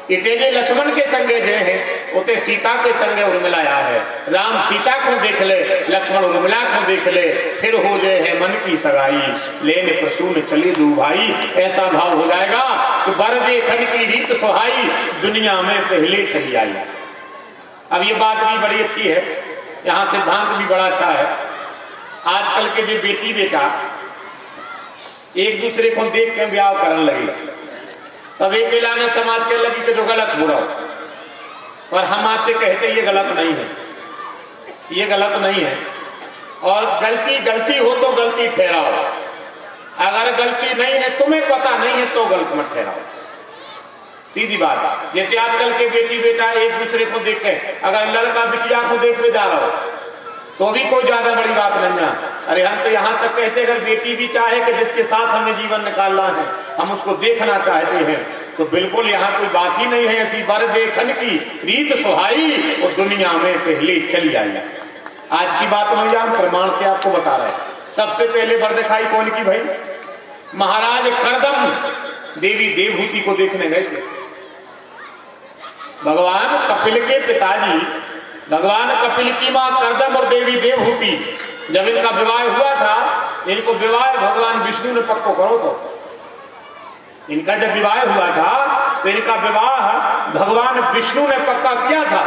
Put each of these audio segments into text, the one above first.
इतने लक्ष्मण के संगे जे है उते सीता के संगे उर्मिलाया है। राम सीता को देख ले, लक्ष्मण उर्मिला को देख ले, फिर हो जाए है मन की सगाई, लेने प्रसून चले दू भाई। ऐसा भाव हो जाएगा कि बर देखन की रीत सुहाई, दुनिया में पहले चली आई। अब ये बात भी बड़ी अच्छी है, यहाँ सिद्धांत भी बड़ा अच्छा है। आजकल के जो बेटी बेटा एक दूसरे को देख के ब्याह करने लगे, तब एक लाने समाज के लगी कि जो गलत हो रहा हो, और हम आपसे कहते ये गलत नहीं है, ये गलत नहीं है। और गलती हो तो गलती ठहराओ, अगर गलती नहीं है, तुम्हें पता नहीं है तो गलत मत ठहराओ, सीधी बात। जैसे आजकल के बेटी बेटा एक दूसरे को देखे, अगर लड़का बिटिया को देखने जा रहा हो तो भी कोई ज्यादा बड़ी बात नहीं है। अरे हम तो यहाँ तक कहते अगर बेटी भी चाहे कि जिसके साथ हमें जीवन निकालना है, हम उसको देखना चाहते हैं, तो बिल्कुल यहाँ कोई बात ही नहीं है। ऐसी बर देखन की रीत सुहाई, और दुनिया में पहले चली आई। आज की बात में हम प्रमाण से आपको बता रहे हैं। सबसे पहले बर दिखाई कौन की भाई? महाराज करदम देवी देवहूति को देखने गए थे। भगवान कपिल के पिताजी, भगवान कपिल की मां करदम और देवी देवहूति, जब इनका विवाह हुआ था, इनको विवाह भगवान विष्णु ने पक्को करो, तो इनका जब विवाह हुआ था तो इनका विवाह भगवान विष्णु ने पक्का किया था।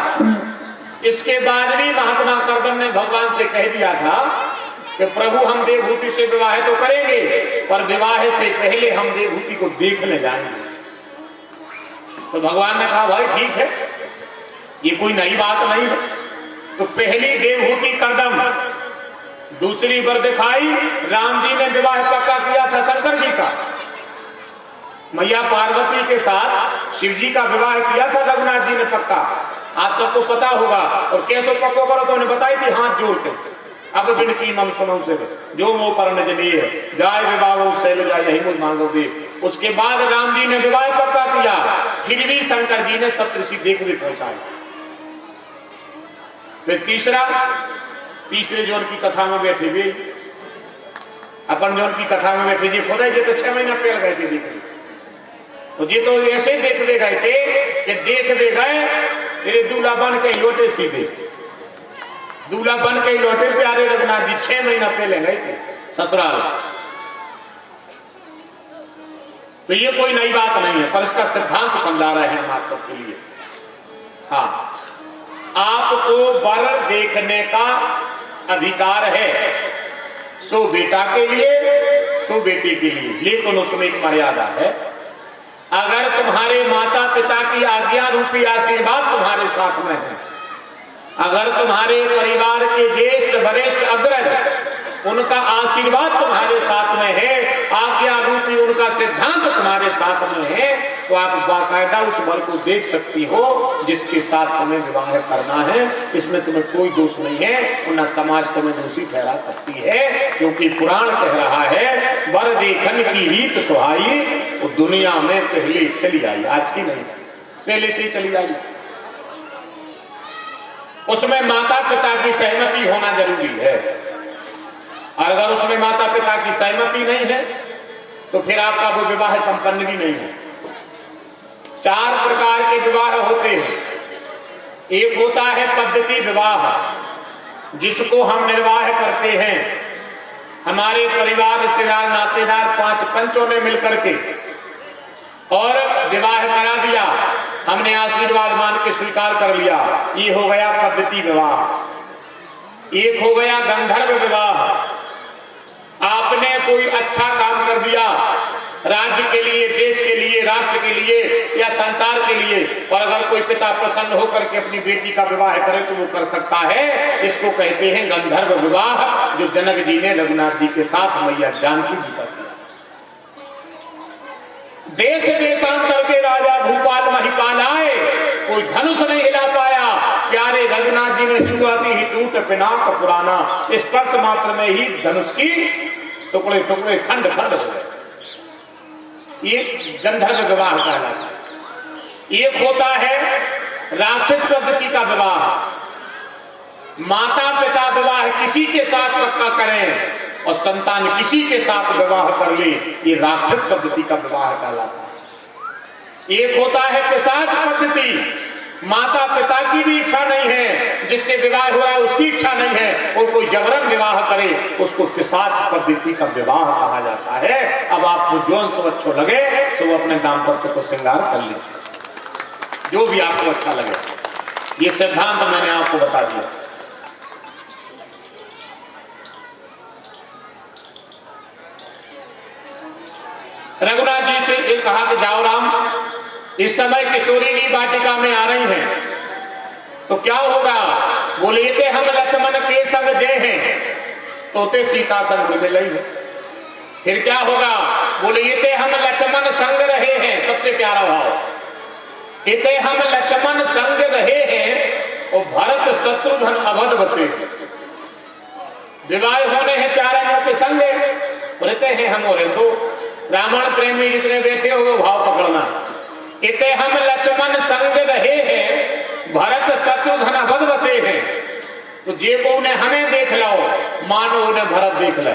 इसके बाद भी महात्मा करदम ने भगवान से कह दिया था कि प्रभु हम देवहूति से विवाह तो करेंगे, पर विवाह से पहले हम देवहूति को देखने जाएंगे। तो भगवान ने कहा भाई ठीक है, ये कोई नई बात नहीं है। तो पहली देवहूति करदम, दूसरी बर दिखाई राम जी ने विवाह पक्का किया था शंकर जी का, मैया पार्वती के साथ शिव जी का विवाह किया था रघुनाथ जी ने पक्का। आप सबको पता होगा। और कैसे पक्को करो तो उन्हें बताई थी हाथ जोड़ के, अब बिनती मम सुनो से जो मो पर नजनीय जाय विवाह शैल जाय यही मुझ मांगो दे। उसके बाद राम जी ने विवाह पक्का किया, फिर भी शंकर जी ने सप्तऋषि देख भी पहुंचाए। फिर तीसरे जो उनकी कथा में बैठे भी, अपन जो उनकी कथा में बैठे जी खुदा जी तो 6 महीना पहले गए थे देखने, तो जी तो ऐसे देखने गए थे कि देखने गए मेरे दूल्हा बन के लौटे, सीधे दूल्हा बन के लौटे प्यारे रघुनाथ जी। 6 महीना पहले गए थे ससुराल। तो ये कोई नई बात नहीं है, पर इसका सिद्धांत समझा रहे हैं हम आप सबके लिए। हाँ, आपको वर देखने का अधिकार है, सो बेटा के लिए सो बेटी के लिए, लेकिन उसमें एक मर्यादा है। अगर तुम्हारे माता पिता की आज्ञा रूपी आशीर्वाद तुम्हारे साथ में है, अगर तुम्हारे परिवार के ज्येष्ठ वरिष्ठ अग्रज उनका आशीर्वाद तुम्हारे साथ में है, आज्ञा रूपी उनका सिद्धांत तुम्हारे साथ में है, तो आप बाकायदा उस वर को देख सकती हो जिसके साथ तुम्हें विवाह करना है। इसमें तुम्हें कोई दोष नहीं है, और न समाज तुम्हें दोषी ठहरा सकती है, क्योंकि पुराण कह रहा है वर देखन की रीत सुहाई, वो दुनिया में पहले चली आई, आज की नहीं, पहले से चली आई। उसमें माता पिता की सहमति होना जरूरी है, और अगर उसमें माता पिता की सहमति नहीं है तो फिर आपका वो विवाह संपन्न भी नहीं है। 4 प्रकार के विवाह होते हैं। एक होता है पद्धति विवाह, जिसको हम निर्वाह करते हैं, हमारे परिवार रिश्तेदार नातेदार 5 पंचों ने मिलकर के, और विवाह करा दिया, हमने आशीर्वाद मान के स्वीकार कर लिया, ये हो गया पद्धति विवाह। एक हो गया गंधर्व विवाह, आपने कोई अच्छा काम कर दिया राज्य के लिए, देश के लिए, राष्ट्र के लिए या संसार के लिए, और अगर कोई पिता प्रसन्न होकर के अपनी बेटी का विवाह करे तो वो कर सकता है। इसको कहते हैं गंधर्व विवाह, जो जनक जी ने रघुनाथ जी के साथ मैया जानकी जी का किया। देश देशांतर के राजा भूपाल महिपाल आए, कोई धनुष नहीं हिला पाया, प्यारे रघुनाथ जी ने छुआती ही टूट पिनाक पुराना, स्पर्श मात्र में ही धनुष की टुकड़े टुकड़े खंड खंड हो गए। ये गंधर्व विवाह कहलाता है। एक होता है राक्षस पद्धति का विवाह, माता पिता विवाह किसी के साथ पक्का करें और संतान किसी के साथ विवाह कर ले, ये राक्षस पद्धति का विवाह कहलाता है। एक होता है पिशाच पद्धति, माता पिता की भी इच्छा नहीं है, जिससे विवाह हो रहा है उसकी इच्छा नहीं है, और कोई जबरन विवाह करे उसको पिशाच पद्धति का विवाह कहा जाता है। अब आपको जो सो अच्छो लगे तो वो अपने दाम्पत्य को श्रृंगार कर लीजिए, जो भी आपको अच्छा लगे। ये सिद्धांत मैंने आपको बता दिया। रघुनाथ जी से कहा कि जाओ राम, इस समय किशोरी की वाटिका में आ रही हैं, तो क्या होगा? बोले थे हम लक्ष्मण के संग जे हैं, तो ते सीता संग मिल रही है। फिर क्या होगा? बोले थे हम लक्ष्मण संग रहे हैं, सबसे प्यारा भाव, इते हम लक्ष्मण संग रहे हैं और भरत शत्रुघ्न अवध बसे। विवाह होने हैं चारों के संग, रहते हैं हम और दो। रावण प्रेमी जितने बैठे हो वो भाव पकड़ना। इते हम लक्ष्मण संग रहे हैं, भरत शत्रुघ्न अवध बसे हैं। तो जे को ने हमें देख लाओ, मानो उन्हें भरत देख ले।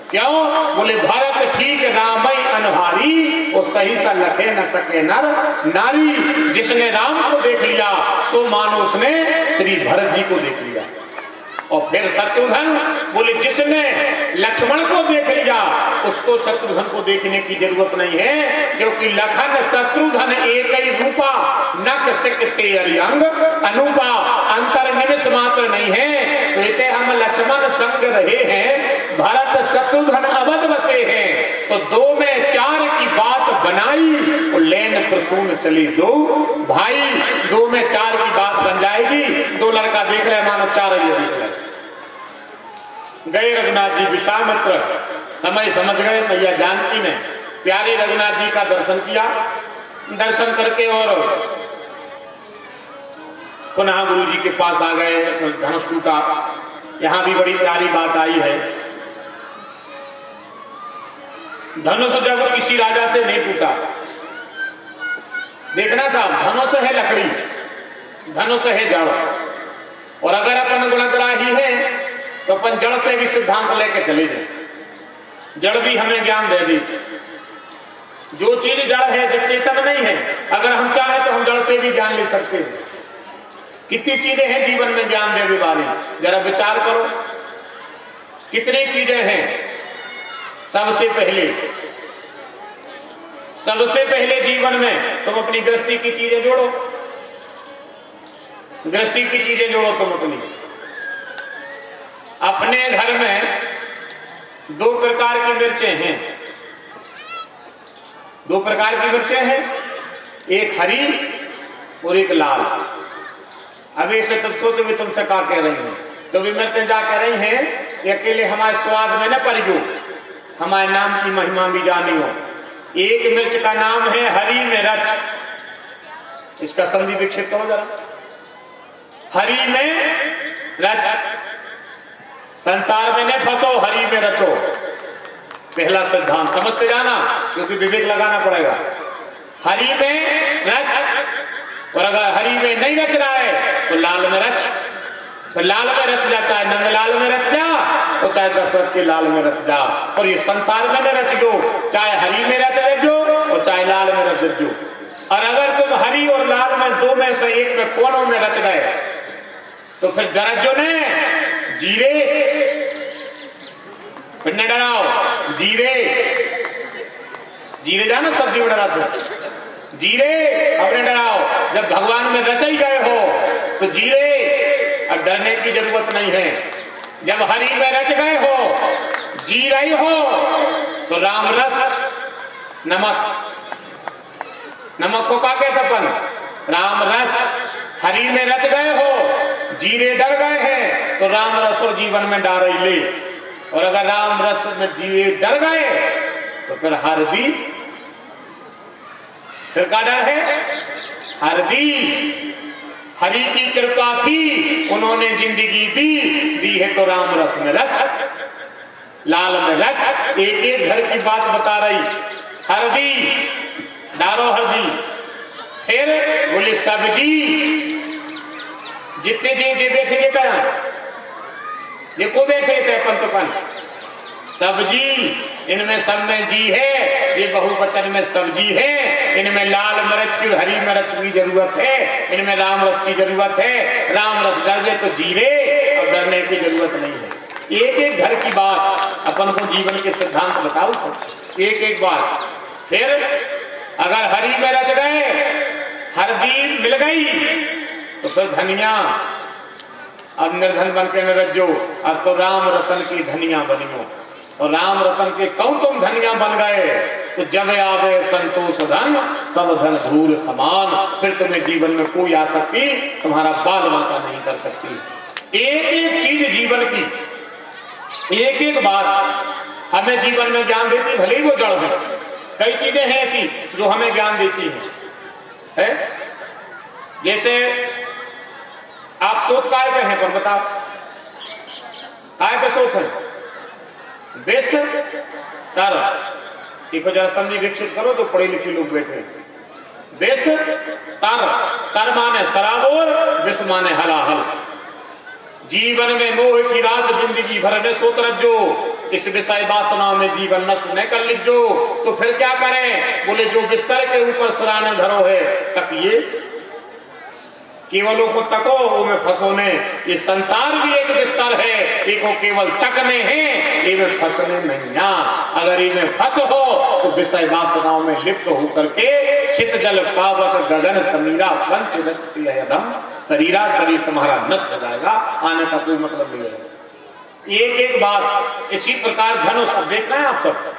क्यों? बोले भरत ठीक रामई अनहारी, वो सही सा लखे न सके नर नारी। जिसने राम को देख लिया सो मानो उसने श्री भरत जी को देख लिया। और फिर शत्रुघ्न, बोले जिसने लक्ष्मण को देख लिया उसको शत्रुघ्न को देखने की जरूरत नहीं है, क्योंकि लखन शत्रुघ्न एक ही रूपा, नक सिकते अरियंग अनुपा, अंतर निमिष मात्र नहीं है। तो इते हम लक्ष्मण संग रहे हैं, भरत शत्रुघ्न अवध बसे हैं। तो दो में चार की बात बनाई, और लेन प्रसून चली दो भाई। दो में चार की बात बन जाएगी। दो लड़का देख रहे मानो चार ही देख रहे। गए रघुनाथ जी विश्वामित्र, समय समझ गए। मैया जानकी ने प्यारे रघुनाथ जी का दर्शन किया। दर्शन करके और पुनः गुरु जी के पास आ गए। धनुष टूटा। यहां भी बड़ी प्यारी बात आई है। धनुष जब किसी राजा से नहीं टूटा, देखना साहब, धनुष है लकड़ी, धनुष है जड़। और अगर अपन गुणग्राही है तो अपन जड़ से भी सिद्धांत लेके चले जाए। जड़ भी हमें ज्ञान दे दी। जो चीज जड़ है जिससे तब नहीं है, अगर हम चाहें तो हम जड़ से भी ज्ञान ले सकते हैं। कितनी चीजें हैं जीवन में ज्ञान देने वाली, जरा विचार करो। कितनी चीजें हैं। सबसे पहले जीवन में तुम अपनी गृहस्थी की चीजें जोड़ो। गृहस्थी की चीजें जोड़ो तुम अपने घर में। दो प्रकार की मिर्चें हैं। दो प्रकार की मिर्चें हैं, एक हरी और एक लाल। अब ऐसे तुम सोचो भी तुमसे क्या कह रही हैं। तो भी मिर्चें जा कह रही हैं, अकेले हमारे स्वाद में न परिगो, हमारे नाम की महिमा भी जानी हो। एक मिर्च का नाम है हरी मिर्च। इसका संधि विक्षिप्त करो जरा। हरी में रच, संसार में न फंसो, हरी में रचो। पहला सिद्धांत समझते जाना, क्योंकि विवेक लगाना पड़ेगा। हरी में रच, और अगर हरी में नहीं रच रहा है तो लाल में रच। तो लाल में रच जा, चाहे नंदलाल में रच जा और चाहे दशरथ के लाल में रच जा। और ये संसार में न रच दो, चाहे हरी में रच जो और चाहे लाल में रच जो। और अगर तुम हरी और लाल में दो में से एक में कोनों में रच गए तो फिर दरजो ने जीरे, फिर न डराओ जीरे। जीरे जाना सब्जी में डरा था, जीरे अपने डराओ। जब भगवान में रच ही गए हो तो जीरे, अब डरने की जरूरत नहीं है। जब हरि में रच गए हो, जी रही हो, तो राम रस, नमक, नमक को क्या कहते अपन, राम रस। हरि में रच गए हो, जीरे डर गए हैं, तो राम रस और जीवन में डार ही ले। और अगर राम रस में जीरे डर गए तो फिर हरदी, फिर क्या डर है, हरदी। हरि की कृपा थी, उन्होंने जिंदगी दी है तो राम रस में रच, लाल में रच। एक एक घर की बात बता रही। हरदी डारो हरदी। फिर बोले सब्जी, जितने जे बैठे जे क्या जे को बैठे थे पंतपन सब्जी, इनमें सब में जी है, ये बहुवचन में सब्जी है। इनमें लाल मिर्च की, हरी मिर्च की जरूरत है, इनमें राम रस की जरूरत है। राम रस डर गए तो जीरे, और डरने की जरूरत नहीं है। एक एक घर की बात अपन को जीवन के सिद्धांत बताओ तो, एक एक बात। फिर अगर हरी में रच गए, हल्दी मिल गई, तो फिर धनिया, अब निर्धन बन के न रज्जो, अब तो राम रतन की धनिया बनियो। और राम रतन के कौन तुम धनिया बन गए, तो जब आवे संतोष धन, सब धन धूल समान। फिर तुम्हें जीवन में कोई आसक्ति तुम्हारा बाल बांका नहीं कर सकती। एक एक चीज जीवन की, एक एक बात हमें जीवन में ज्ञान देती, भले ही वो जड़ है। कई चीजें हैं ऐसी जो हमें ज्ञान देती है? जैसे आप शोध काय पे हैं, पर बताओ काय पे शोध है? विष तर, एक जरा समझी विकसित करो तो पढ़े लिखे लोग बैठे। विष तर, तर माने शराब और विष माने हलाहल। जीवन में मोह की रात जिंदगी भर ने सोत रज्जो, इस विषय वासना में जीवन नष्ट न कर लिजो। तो फिर क्या करें? बोले जो बिस्तर के ऊपर सराने धरो है, तकिए केवलों को तको वो में फंसो ने। ये संसार भी एक बिस्तर है, एक केवल तकने हैं, ये में फंसने नहीं। अगर इनमें फंस हो तो विषय वासनाओं में लिप्त होकर के चित जल पावक गगन समीरा पंच रचती है यदम, शरीरा शरीर तुम्हारा नष्ट हो जाएगा, आने का कोई मतलब नहीं है। एक एक बात इसी प्रकार धनुष देख रहे हैं आप सब,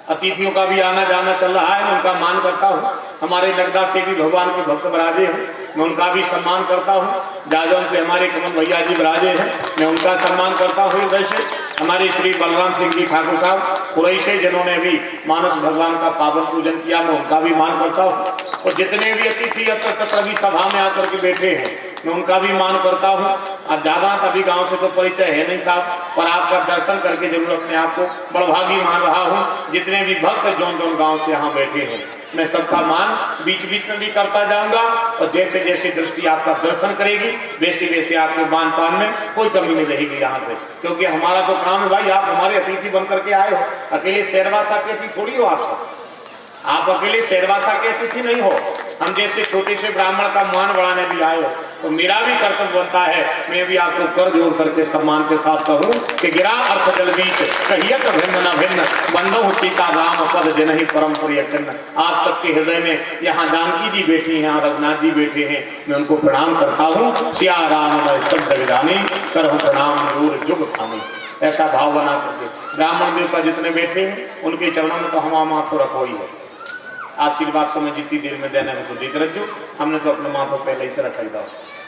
अतिथियों का भी आना जाना चल रहा है, मैं उनका मान करता हूँ। हमारे नगदा से भी भगवान के भक्त बराजे हैं, मैं उनका भी सम्मान करता हूँ। जाजौन से हमारे कमल भैया जी बराजे हैं, मैं उनका सम्मान करता हूँ। वैसे हमारे श्री बलराम सिंह जी ठाकुर साहब खुरई से, जिन्होंने भी मानस भगवान का पावन पूजन किया, मैं उनका भी मान करता हूँ। और जितने भी अतिथि अब तक भी सभा में आकर के बैठे हैं, मैं उनका भी मान करता हूँ। अब ज्यादा कभी गांव से तो परिचय है नहीं साहब, पर आपका दर्शन करके जरूर अपने आप को बड़भागी मान रहा हूँ। जितने भी भक्त जौन जौन गांव से यहाँ बैठे हैं, मैं सबका मान बीच बीच में भी करता जाऊंगा। और जैसे जैसे दृष्टि आपका दर्शन करेगी, वैसे वैसे आपके मान पान में कोई कमी नहीं रहेगी यहाँ से। क्योंकि हमारा तो काम है भाई, आप हमारे अतिथि बन करके आए हो। अकेले शेरवासा के अतिथि थोड़ी हो आप सब, आप अकेले शेरवासा के अतिथि नहीं हो। हम जैसे छोटे से ब्राह्मण का मान बढ़ाने भी आए हो, तो मेरा भी कर्तव्य बनता है, मैं भी आपको कर जोड़ करके सम्मान के साथ कहूँ कि गिरा अर्थ जल बीच कहियत भिन्न न भिन्न, बंधो सीता राम पद जिन्हि परम प्रिय चिन्ह। आप सबके हृदय में यहाँ जानकी जी बैठी हैं, रघुनाथ जी बैठे हैं, मैं उनको प्रणाम करता हूँ। सिया राम शब्द विधानी करहु प्रणाम जोर जुग खानी। ऐसा भाव बना करके ब्राह्मण देवता जितने बैठे हैं, उनके चरणों में तो हमारा माथो रखो ही है। आशीर्वाद तो मैं जितनी देर में देने में देते रखो, हमने तो अपने माथों पहले ही से रखा ही था।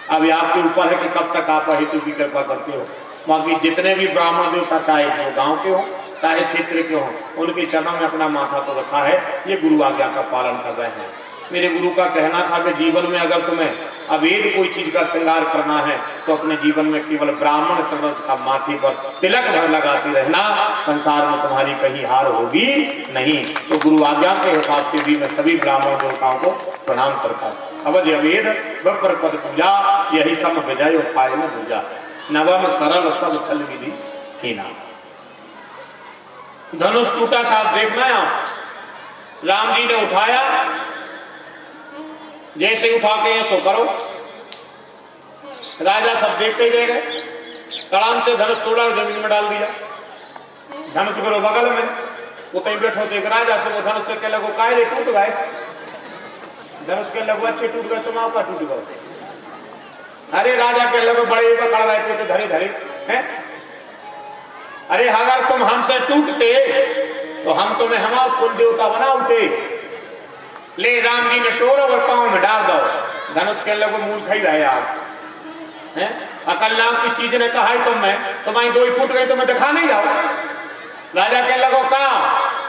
अब आपके ऊपर है कि कब तक आप हेतु की कृपा करते हो। बाकी जितने भी ब्राह्मण देवता, चाहे वो गांव के हो चाहे क्षेत्र के हो, उनके चरणों में अपना माथा तो रखा है। ये गुरु आज्ञा का पालन कर रहे हैं। मेरे गुरु का कहना था कि जीवन में अगर तुम्हें अवैध कोई चीज का श्रृंगार करना है, तो अपने जीवन में केवल ब्राह्मण चरण का माथे पर तिलक भर लगाती रहना, संसार में तुम्हारी कहीं हार होगी नहीं। तो गुरु आज्ञा के हिसाब से भी मैं सभी ब्राह्मण देवताओं को प्रणाम करता हूँ। अवध अवेद वक्र पद पूजा, यही सम विजय उपाय में पूजा, नवम सरल सब छल विधि हीना। धनुष टूटा साहब देखना है आप, राम जी ने उठाया, जैसे उठा के सो करो। राजा सब देखते ही रह गए। तड़ाम से धनुष तोड़ा और जमीन में डाल दिया। धनुष करो बगल में, उतई बैठो देख राजा से, वो धनुष से कह लगो कायरे टूट गए। धनुष के लगो अच्छे टूट गए, तुम आपका टूट गए। अरे राजा के लगो बड़े पकड़ गए थे तो धरे धरे हैं। अरे अगर तुम हमसे टूटते तो हम तुम्हें हमारा कुल देवता बनाते। ले राम जी ने टोरो और पांव में डाल दो। धनुष के लगो मूल खाई रहे आप हैं। अकल नाम की चीज ने कहा है तुम्हारी दो ही फूट गई, तुम्हें दिखा नहीं जाओ। राजा के लगो कहा,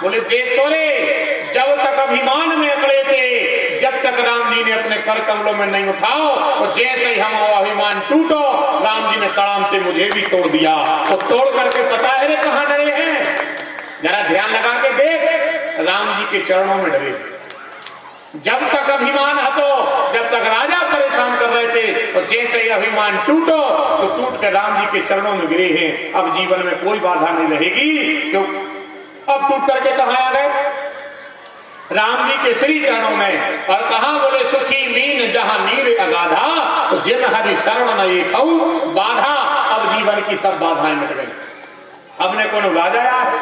बोले देख तो रे, जब तक अभिमान में अकड़े थे, जब तक राम जी ने अपने कर कमलों में नहीं उठाओ, और जैसे ही हम अभिमान टूटो, राम जी ने तड़ाम से मुझे भी तोड़ दिया। तो तोड़ करके पता है रे कहां डरे हैं, जरा ध्यान लगा के देख, राम जी के चरणों में डरे। जब तक अभिमान हतो, जब तक राजा परेशान कर रहे थे, थे। और जैसे ही अभिमान टूटो तो टूट के राम जी के चरणों में गिरे हैं। अब जीवन में कोई बाधा नहीं रहेगी। तो अब टूट करके कहाँ आ गए? राम जी के श्री चरणों में। और कहा बोले सुखी मीन जहां नीर अगाधा, तो जिन हरि शरण न ये कहूं बाधा। अब जीवन की सब बाधाएं मिट गई। अब ने को राजा आया है,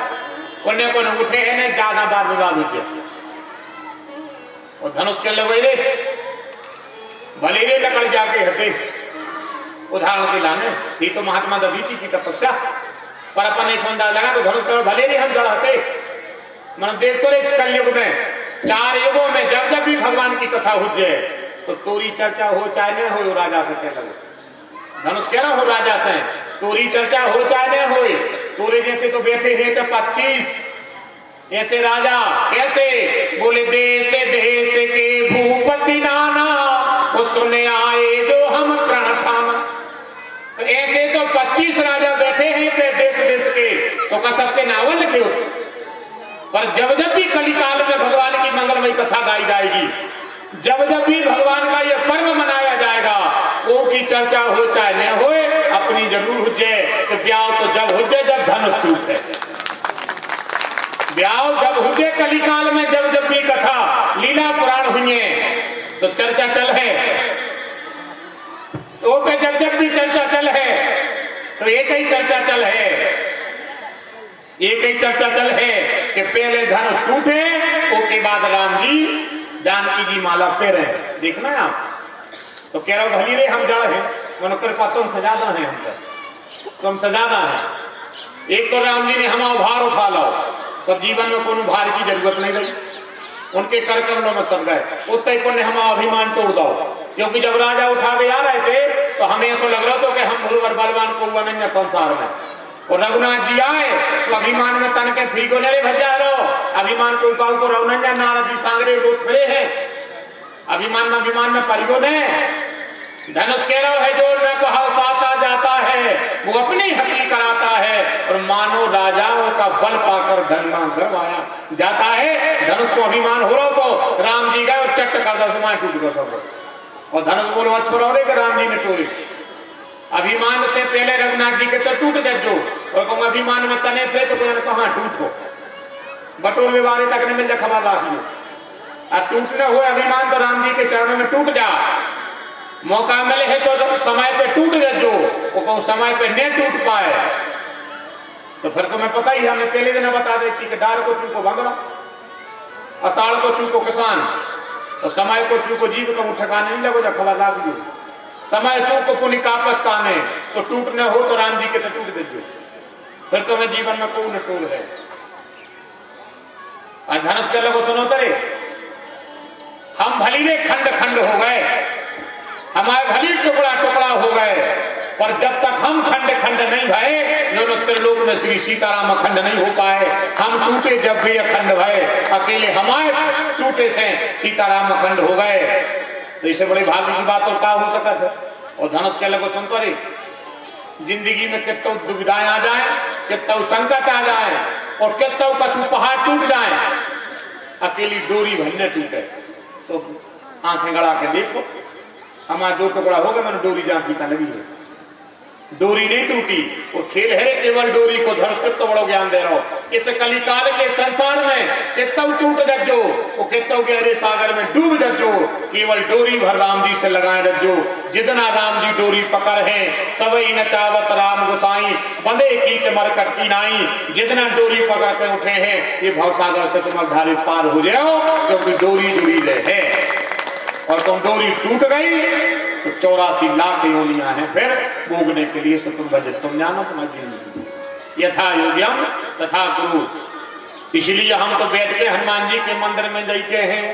उन्हें को उठे है ने ज्यादा बात विवाद हो। और धनुष के लगे रे भले रे लकड़ जाके हते उदाहरण के लाने थी तो महात्मा दधीची की तपस्या पर अपन एक बंदा लगा तो धनुष कर भले रे हम जड़ाते। मन देख तो रे कलयुग में 4 युगों में जब जब भी भगवान की कथा हो जाए तो तोरी चर्चा हो चाहे न हो राजा से कह लगे। धनुष कह रहा हो राजा से तोरी चर्चा हो चाहे न हो। तोरे जैसे तो बैठे हैं तो 25 ऐसे राजा कैसे बोले देश देश के भूपति नाना वो सुने आए जो हम प्रण ठाना। तो ऐसे तो 25 राजा बैठे हैं ते देश देश के तो का सबके नावल लिखे होते। पर जब जब भी कलिकाल में भगवान की मंगलमयी कथा गाई जाएगी, जब जब भी भगवान का यह पर्व मनाया जाएगा, वो की चर्चा हो चाहे न हो अपनी जरूर हो जाए। तो ब्याह तो जब हो जाए जब धनुष टूटे। ब्याह जब हो जाए कलिकाल में जब जब भी कथा लीला पुराण हुए तो चर्चा चल है। तो पे जब जब भी चर्चा चल है तो एक ही चर्चा चल है, एक ही चर्चा चल है कि पहले धनुष टूटे उसके बाद राम जी जानकी जी माला फेरे। देखना है आप तो कह रहा भली रे हम जड़ है मनो कृपा तुम सजादा है, हम तुम सजादा है। एक तो राम जी ने हम भार उठा लो तो जीवन में कोनो भार की जरूरत नहीं रही। उनके कर कमलों में सब गए। उतने पुण्य हम अभिमान तोड़ दो। क्योंकि जब राजा उठा के आ रहे थे तो हमें ऐसा लग रहा था कि हम गुरुवर बलवान को हुआ नहीं है संसार में। और रघुनाथ जी आए तो अभिमान में तन के फिर को नरे भजा रहो। अभिमान को काल को रघुनंदन नारद जी सांगरे रोज फिरे हैं। अभिमान में परिगो ने धनुष कह रहा है जो न को हर्षाता जाता है वो अपनी हंसी कराता है। और मानो राजाओं का बल पाकर धनमा गर्व आया जाता है। धनुष को अभिमान हो रहा तो राम जी गए और चट्ट कर दो समय टूट गया सब। और धनुष बोलो अच्छो रहो रे कि राम जी ने टूटे। अभिमान से पहले रघुनाथ जी के तो टूट गए और कहूँ अभिमान में तने फिर तो कहाँ टूटो बटोर व्यवहार तक नहीं मिल खबर राखियो। अब टूटने हुए अभिमान तो राम जी के चरणों में टूट जा। मौका मिले है तो समय पे टूट गए जो वो कहूँ समय पे नहीं टूट पाए तो फिर तुम्हें पता ही हमने पहले दिन बता देती कि डार को चूको बंगला अषाढ़ को चूको किसान तो समय को चूको जीव को ठिकाने नहीं लगो जब खबर लाग समय चूको पुण्य का पछताने तो टूटने हो तो राम जी के तो टूट दे फिर तुम्हें जीवन में कोई न टूट है। धनुष के लोगों सुनो तरे हम भली रे खंड खंड हो गए, हमारे भली टुकड़ा टुकड़ा हो गए। पर जब तक हम खंड खंड नहीं भये जो त्रिलोक में श्री सीताराम अखंड नहीं हो पाए। हम टूटे जब भी अखंड भये, अकेले हमारे टूटे से सीताराम अखंड हो गए। तो इसे बड़े भाग्य की बात और क्या हो सकता था। और धनुष के लगो सुनते रे जिंदगी में कितना दुविधाएं आ जाए, कितना संकट आ जाए और कितना कछु पहाड़ टूट जाए, अकेली डोरी भन्ने टूटे तो आंखें गड़ा के देखो हमारा 2 टुकड़ा हो गया। मैंने डोरी जहां खींचा लगी है डोरी नहीं टूटी। और खेल है केवल डोरी को धनुष कितना बड़ा ज्ञान दे रहा हो। इस कलिकाल के संसार में कितना टूट जज्जो वो कितना गहरे सागर में डूब जज्जो केवल डोरी भर राम जी से लगाए रज्जो। जितना राम जी डोरी पकड़ है सबई नचावत राम गोसाई बंदे कीट मरकट की नाई। जितना डोरी पकड़ के उठे हैं ये भवसागर से तुम धारे पार हो जाओ क्योंकि डोरी जुड़ी ले है। और तुम डोरी टूट गई तो 84 लाख योनियां हैं फिर भोगने के लिए। सो तुम बजे तुम जानो तुम्हारी जिंदगी यथा योग्यम तथा कुरु। इसलिए हम तो बैठ के हनुमान जी के मंदिर में जाते हैं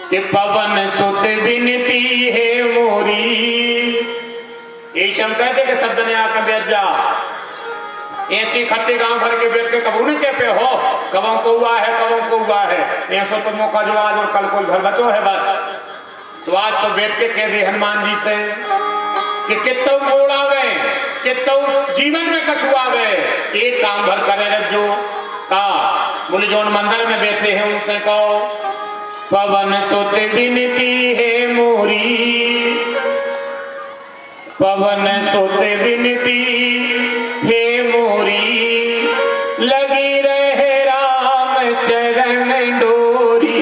कि पवन सुत विनती है मोरी। यही हम कहते कि शब्द ने आकर बैठ जा। ऐसी खट्टे गांव भर के बैठ के कबू ने के पे हो कबों को हुआ है कबों को हुआ है। ऐसा तो मौका जो आज और कल कोई घर बचो है बस। तो आज तो बैठ के कह दे हनुमान जी से कि कितना मोड़ आवे कितना जीवन में कछु आवे एक काम भर करे रज्जो का। बोले जो मंदिर में बैठे हैं उनसे कहो पवन सुत विनती है मोरी पवन सोते विनती हे मोरी, लगी रहे राम चरण डोरी।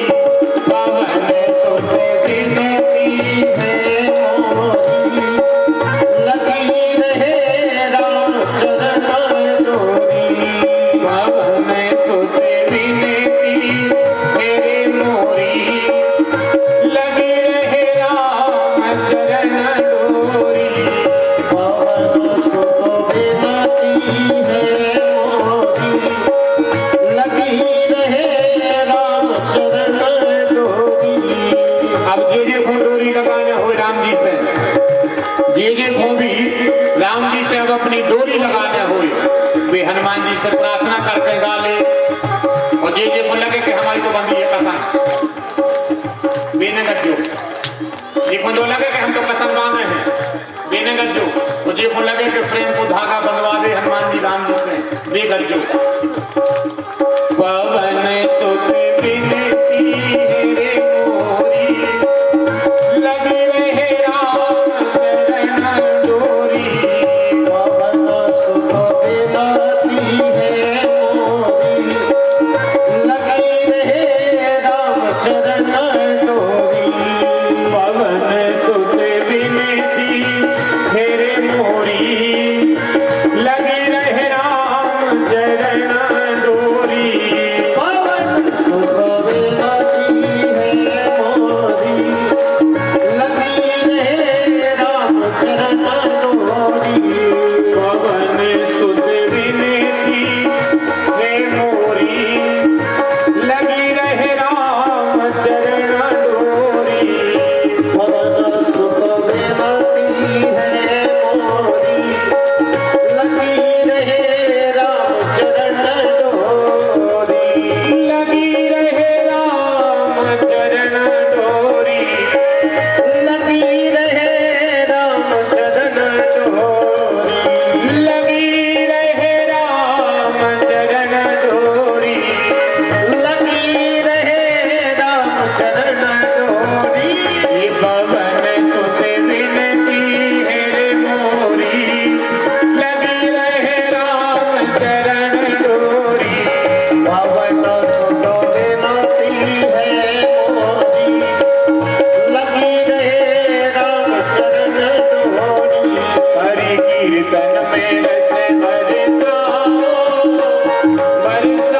पवन सोते विनती हे मोरी, लगी रहे राम चरण डोरी। पवन सोते विनती हे मोरी, लगी रहे राम चरण डोरी। पवन सुत विनती है मोरी, लगी रहे राम चरण डोरी। अब जे को डोरी लगाने हो राम जी से, जे को भी राम जी से अब अपनी डोरी लगाने हो, वे हनुमान जी से प्रार्थना करके गाले। और जे को लगे कि हमारी तो बंदी है कसम, बेनगत जो लगे कि हम तो कसम बांधे हैं, बेनगत जो, और जे को लगे कि प्रेम को धागा बंधवा दे हनुमान जी राम जी से, बेगत जो। पवन तुते विनती हे मोरी, लगी रहे राम चरण डोरी। पवन सुत विनती है मोरी, लगी रहे राम चरण डोरी। पवन तुते विनती हे मोरी, लगी रहे राम चरण डोरी। पवन सुत विनती है मोरी, लगी रहे राम चरण डोरी। पवन सुत विनती हे मोरी, लगी रहे राम चरण डोरी। पवन सुत विनती है मोरी, लगी रहे राम चरण डोरी। लगी रहे राम चरण डोरी। लगी रहे राम चरण डोरी। लगी रहे राम चरण डोरी। लगी रहे राम चरण डोरी। ये पवन तुझे विनती है मोरी, लगी रहे राम चरण डोरी। पवन सुत विनती है मोरी, लगी रहे राम चरण डोरी। हरि कीर्तन में रच भरता, बरस